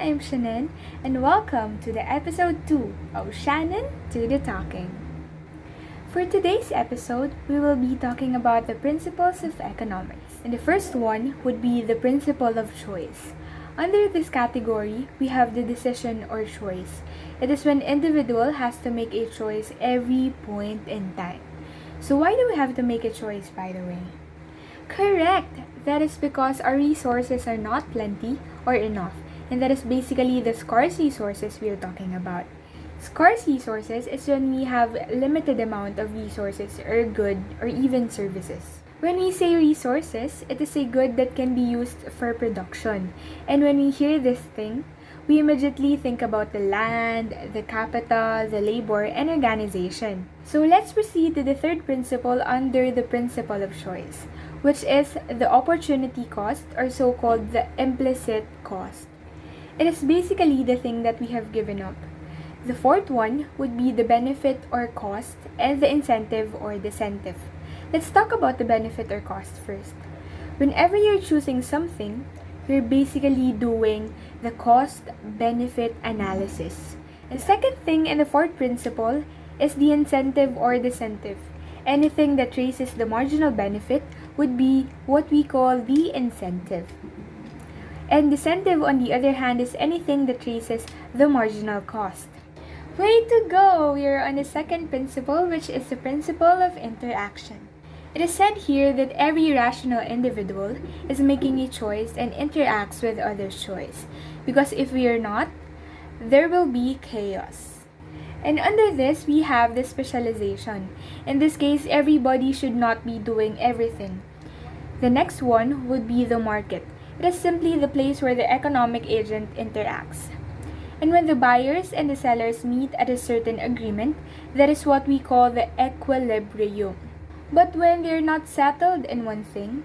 I'm Shannon, and welcome to the episode 2 of Shannon to the Talking. For today's episode, we will be talking about the principles of economics. And the first one would be the principle of choice. Under this category, we have the decision or choice. It is when individual has to make a choice every point in time. So why do we have to make a choice, by the way? Correct! That is because our resources are not plenty or enough. And that is basically the scarce resources we are talking about. Scarce resources is when we have limited amount of resources or good or even services. When we say resources, it is a good that can be used for production. And when we hear this thing, we immediately think about the land, the capital, the labor, and organization. So let's proceed to the third principle under the principle of choice, which is the opportunity cost or so-called the implicit cost. It is basically the thing that we have given up. The fourth one would be the benefit or cost and the incentive or decentive. Let's talk about the benefit or cost first. Whenever you're choosing something, you're basically doing the cost-benefit analysis. The second thing in the fourth principle is the incentive or decentive. Anything that traces the marginal benefit would be what we call the incentive. And decentive, on the other hand, is anything that traces the marginal cost. Way to go! We are on the second principle, which is the principle of interaction. It is said here that every rational individual is making a choice and interacts with others' choice. Because if we are not, there will be chaos. And under this, we have the specialization. In this case, everybody should not be doing everything. The next one would be the market. It is simply the place where the economic agent interacts. And when the buyers and the sellers meet at a certain agreement, that is what we call the equilibrium. But when they're not settled in one thing,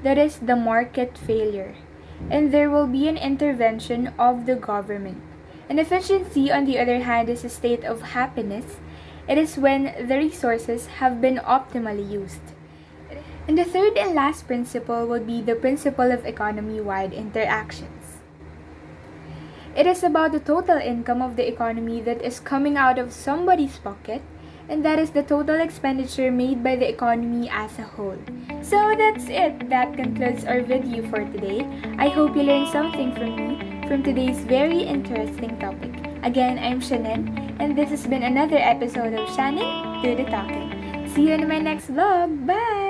that is the market failure. And there will be an intervention of the government. And efficiency, on the other hand, is a state of happiness. It is when the resources have been optimally used. And the third and last principle would be the principle of economy-wide interactions. It is about the total income of the economy that is coming out of somebody's pocket, and that is the total expenditure made by the economy as a whole. So that's it. That concludes our video for today. I hope you learned something from me from today's very interesting topic. Again, I'm Shannon, and this has been another episode of Shannon Do the Talking. See you in my next vlog. Bye!